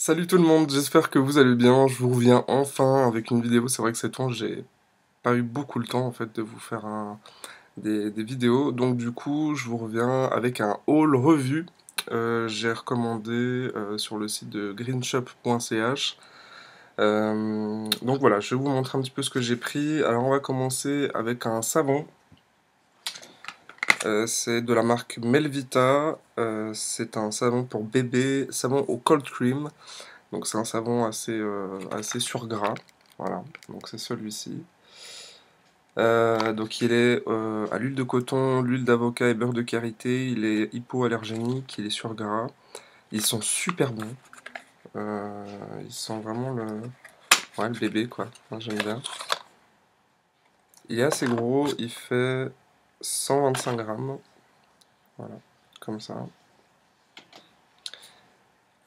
Salut tout le monde, j'espère que vous allez bien. Je vous reviens enfin avec une vidéo. C'est vrai que ces temps, j'ai pas eu beaucoup le temps en fait de vous faire des vidéos. Donc du coup, je vous reviens avec un haul revue. J'ai recommandé sur le site de greenshop.ch. Donc voilà, je vais vous montrer un petit peu ce que j'ai pris. Alors on va commencer avec un savon. C'est de la marque Melvita. C'est un savon pour bébé, savon au cold cream. Donc c'est un savon assez sur gras. Voilà, donc c'est celui-ci. Donc il est à l'huile de coton, l'huile d'avocat et beurre de karité. Il est hypoallergénique, il est sur gras. Ils sont super bons. Ils sont vraiment ouais, le bébé quoi. Moi j'aime bien. Il est assez gros, il fait 125 grammes. Voilà, comme ça.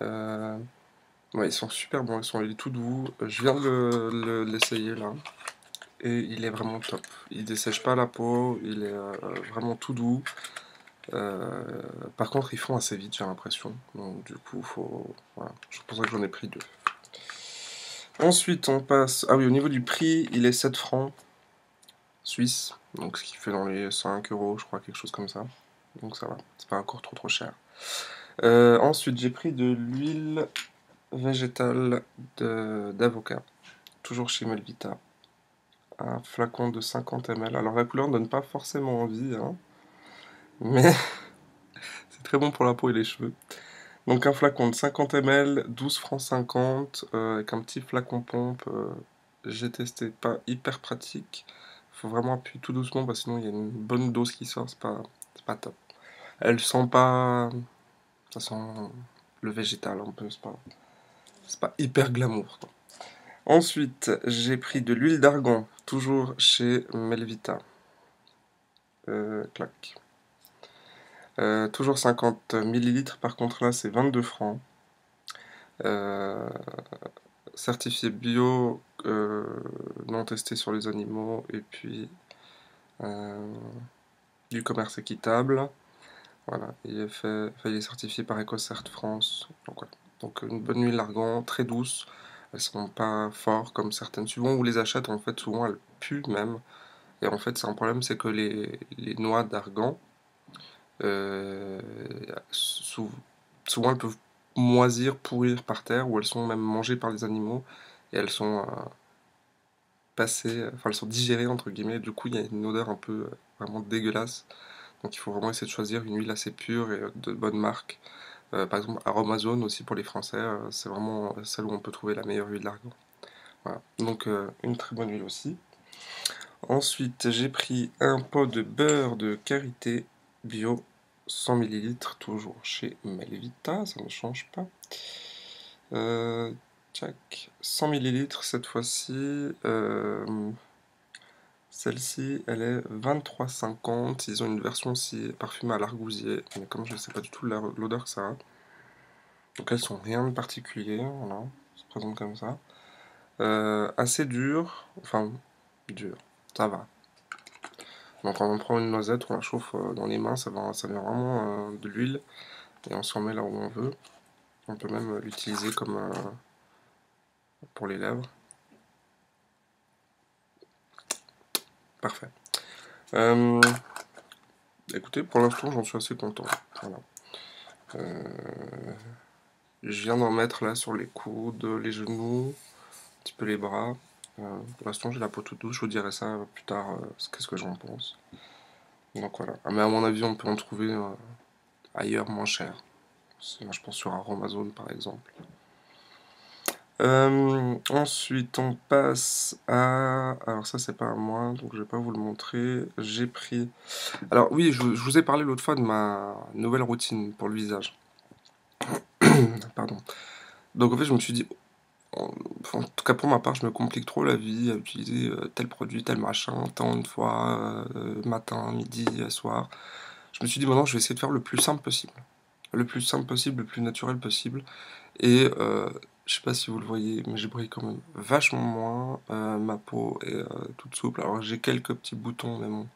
Euh, ouais, ils sont super bons, il est tout doux. Je viens de l'essayer là. Et il est vraiment top. Il dessèche pas la peau, il est vraiment tout doux. Euh, Par contre, ils font assez vite, j'ai l'impression. Donc, du coup, voilà. C'est pour ça que j'en ai pris deux. Ensuite, on passe. Ah oui, au niveau du prix, il est 7 francs suisse. Donc, ce qui fait dans les 5 euros, je crois, quelque chose comme ça. Donc, ça va. C'est pas encore trop cher. Ensuite, j'ai pris de l'huile végétale d'avocat. Toujours chez Melvita. Un flacon de 50 ml. Alors, la couleur ne donne pas forcément envie, hein. Mais c'est très bon pour la peau et les cheveux. Donc un flacon de 50 ml, 12 francs 50, avec un petit flacon pompe. J'ai testé, pas hyper pratique. Faut vraiment appuyer tout doucement parce que sinon il y a une bonne dose qui sort, c'est pas top. Elle sent pas. Ça sent le végétal un peu, c'est pas hyper glamour, quoi. Ensuite, j'ai pris de l'huile d'argan, toujours chez Melvita. Clac. Toujours 50 millilitres, par contre là c'est 22 francs. Euh, Certifié bio, non testé sur les animaux, et puis euh, du commerce équitable. Voilà, il est certifié par EcoCert France. Donc, voilà. Donc une bonne huile d'argan, très douce. Elles sont pas fortes comme certaines. Suivant où les achète, en fait, souvent elles puent même. Et en fait, c'est un problème, c'est que les noix d'argan, euh, sou- souvent elles peuvent moisir, pourrir par terre, ou elles sont même mangées par les animaux, et elles sont enfin elles sont digérées entre guillemets, du coup il y a une odeur un peu vraiment dégueulasse. Donc il faut vraiment essayer de choisir une huile assez pure et de bonne marque. Par exemple Aromazone aussi pour les Français, c'est vraiment celle où on peut trouver la meilleure huile d'argan. Voilà. Donc une très bonne huile aussi. Ensuite j'ai pris un pot de beurre de karité bio 100 millilitres, toujours chez Melvita, ça ne change pas. Euh, Tchac, 100 millilitres cette fois-ci. Celle-ci, elle est 23,50. Ils ont une version aussi parfumée à l'argousier, mais comme je ne sais pas du tout l'odeur que ça a. Donc elles sont rien de particulier, voilà, ça se présente comme ça. Assez dur, enfin dur, ça va. Donc quand on prend une noisette, on la chauffe dans les mains, ça vient vraiment de l'huile, et on s'en met là où on veut. On peut même l'utiliser comme pour les lèvres. Parfait. Euh, Écoutez, pour l'instant, j'en suis assez content. Voilà. Je viens d'en mettre là sur les coudes, les genoux, un petit peu les bras. Pour l'instant, j'ai la peau toute douce, je vous dirai ça plus tard, qu'est-ce que j'en pense. Donc voilà. Ah, mais à mon avis, on peut en trouver ailleurs moins cher. Je pense sur un Amazon par exemple. Ensuite, on passe à. Alors, ça, c'est pas à moi, donc je vais pas vous le montrer. J'ai pris. Alors, oui, je vous ai parlé l'autre fois de ma nouvelle routine pour le visage. Pardon. Donc, en fait, je me suis dit, en tout cas pour ma part, je me complique trop la vie à utiliser tel produit, tel machin, tant de fois, matin, midi, soir. Je me suis dit maintenant je vais essayer de faire le plus simple possible. Le plus simple possible, le plus naturel possible. Et je sais pas si vous le voyez, mais j'ai brille quand même vachement moins. Ma peau est toute souple. Alors j'ai quelques petits boutons, mais bon,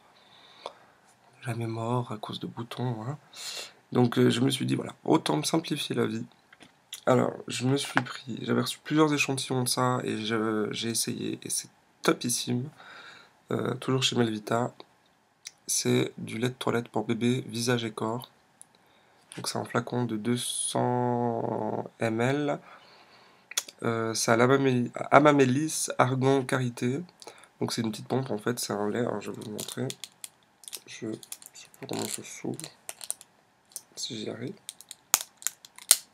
jamais mort à cause de boutons, voilà. Donc je me suis dit voilà, autant me simplifier la vie. Alors, je me suis pris, j'avais reçu plusieurs échantillons de ça et j'ai essayé et c'est topissime. Toujours chez Melvita. C'est du lait de toilette pour bébé, visage et corps. Donc c'est un flacon de 200 ml. C'est à l'amamélis argan karité. Donc c'est une petite pompe en fait, c'est un lait. Alors je vais vous montrer. Je sais pas comment ça s'ouvre. Si j'y arrive.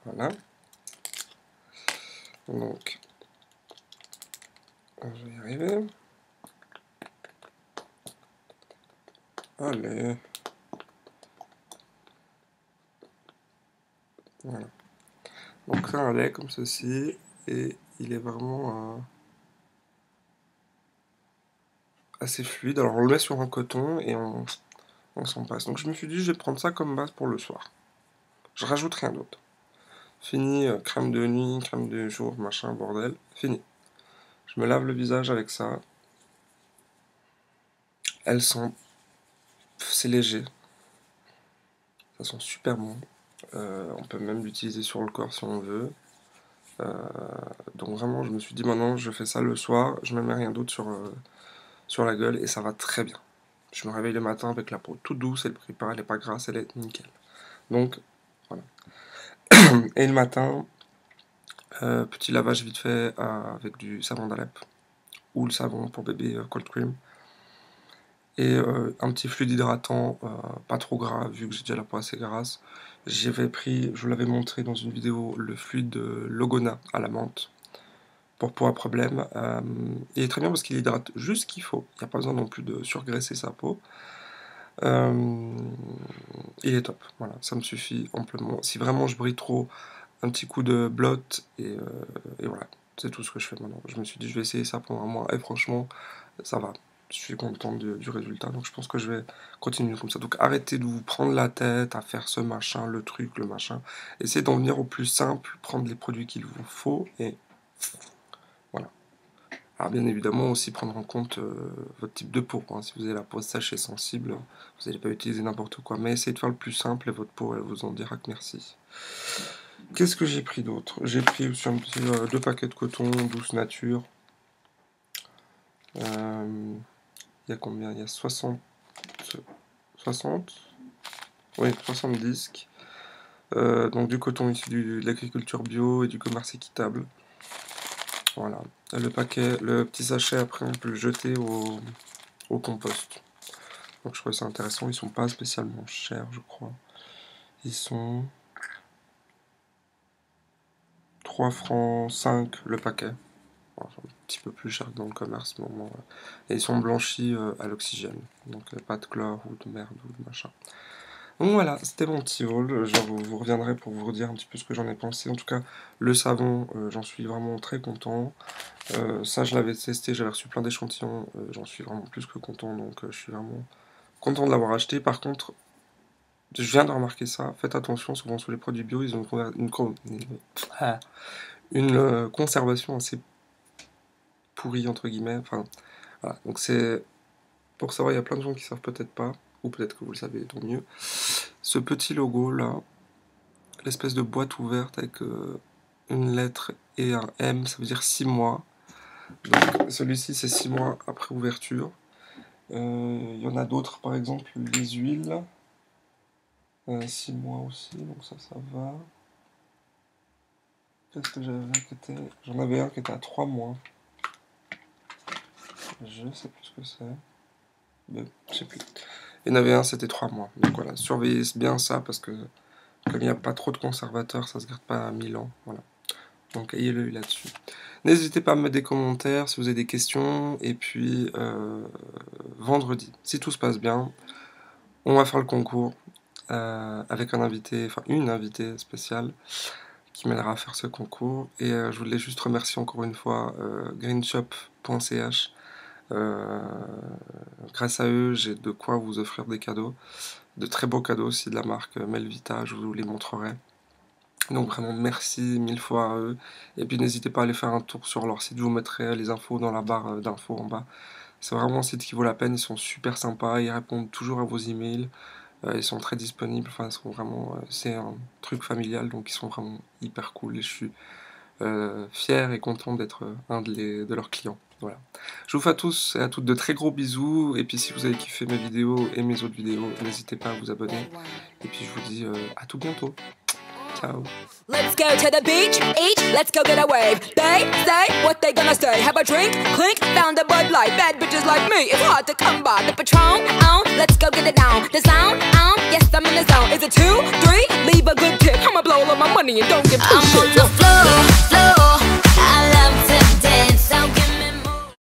Voilà. Donc, je vais y arriver. Allez. Voilà. Donc c'est un lait comme ceci. Et il est vraiment assez fluide. Alors on le met sur un coton et on s'en passe. Donc je me suis dit je vais prendre ça comme base pour le soir. Je rajoute rien d'autre. Fini, crème de nuit, crème de jour, machin, bordel. Fini. Je me lave le visage avec ça. Elles sont... C'est léger. Ça sent super bon. On peut même l'utiliser sur le corps si on veut. Donc vraiment, je me suis dit maintenant, je fais ça le soir. Je ne me mets rien d'autre sur la gueule et ça va très bien. Je me réveille le matin avec la peau toute douce, elle brille pas, elle n'est pas grasse, elle est nickel. Donc, voilà. Et le matin, petit lavage vite fait avec du savon d'Alep ou le savon pour bébé cold cream. Et un petit fluide hydratant, pas trop gras, vu que j'ai déjà la peau assez grasse. J'avais pris, je vous l'avais montré dans une vidéo, le fluide de Logona à la menthe pour peau à problème. Il est très bien parce qu'il hydrate juste ce qu'il faut. Il n'y a pas besoin non plus de surgraisser sa peau. Il est top, voilà, ça me suffit amplement. Si vraiment je brille trop, un petit coup de blot et voilà, c'est tout ce que je fais maintenant. Je me suis dit je vais essayer ça pendant un mois et franchement ça va. Je suis content du résultat, donc je pense que je vais continuer comme ça. Donc arrêtez de vous prendre la tête à faire ce machin, le truc, le machin. Essayez d'en venir au plus simple, prendre les produits qu'il vous faut et voilà. Alors bien évidemment aussi prendre en compte votre type de peau, hein. Si vous avez la peau sèche et sensible, vous n'allez pas utiliser n'importe quoi. Mais essayez de faire le plus simple et votre peau elle vous en dira que merci. Qu'est-ce que j'ai pris d'autre? J'ai pris aussi un petit 2 paquets de coton, douce nature. Il y a combien? Il y a 60. Oui, 60 disques. Donc du coton issu de l'agriculture bio et du commerce équitable. Voilà. Le paquet, le petit sachet, après on peut le jeter au compost. Donc je trouve ça intéressant. Ils sont pas spécialement chers, je crois. Ils sont 3 francs 5 le paquet. Enfin, un petit peu plus cher que dans le commerce, mais bon, et ils sont blanchis à l'oxygène. Donc pas de chlore ou de merde ou de machin. Donc voilà, c'était mon petit haul. Je vous reviendrai pour vous redire un petit peu ce que j'en ai pensé. En tout cas, le savon, j'en suis vraiment très content. Ça, je l'avais testé, j'avais reçu plein d'échantillons. J'en suis vraiment plus que content, donc je suis vraiment content de l'avoir acheté. Par contre, je viens de remarquer ça. Faites attention, souvent sur les produits bio, ils ont une conservation assez pourrie, entre guillemets. Enfin, voilà. Donc c'est... Pour savoir, il y a plein de gens qui savent peut-être pas, ou peut-être que vous le savez, tant mieux. Ce petit logo là, l'espèce de boîte ouverte avec une lettre et un M, ça veut dire 6 mois. Donc celui-ci c'est 6 mois après ouverture. Il y en a d'autres, par exemple les huiles. 6 mois aussi, donc ça va. Qu'est-ce que j'avais qui était... J'en avais un qui était à 3 mois. Je sais plus ce que c'est. Mais je sais plus. Il y en avait un, c'était 3 mois. Donc voilà, surveillez bien ça parce que comme il n'y a pas trop de conservateurs, ça se garde pas à 1000 ans. Voilà. Donc ayez l'œil là-dessus. N'hésitez pas à me mettre des commentaires si vous avez des questions. Et puis vendredi, si tout se passe bien, on va faire le concours avec un invité, enfin une invitée spéciale qui m'aidera à faire ce concours. Et je voulais juste remercier encore une fois greenshop.ch. Grâce à eux, j'ai de quoi vous offrir des cadeaux. De très beaux cadeaux aussi de la marque Melvita, je vous les montrerai. Donc vraiment merci 1000 fois à eux. Et puis n'hésitez pas à aller faire un tour sur leur site, je vous mettrai les infos dans la barre d'infos en bas. C'est vraiment un site qui vaut la peine, ils sont super sympas, ils répondent toujours à vos emails. Ils sont très disponibles, enfin, ils sont vraiment, c'est un truc familial, donc ils sont vraiment hyper cool et je suis fier et content d'être un de leurs clients. Voilà. Je vous fais à tous et à toutes de très gros bisous, et puis si vous avez kiffé mes vidéos et mes autres vidéos, n'hésitez pas à vous abonner, et puis je vous dis à tout bientôt. Ciao. Let's go to the beach, each, let's go get a wave. They say what they gonna say. Have a drink, clink, found a Bud Light. Bad bitches like me, it's hard to come by. The Patron, let's go get it down. The sound, yes, I'm in the zone. Is it 2, 3? Leave a good tip. I'ma blow all of my money and don't give two shits. I'm on the floor.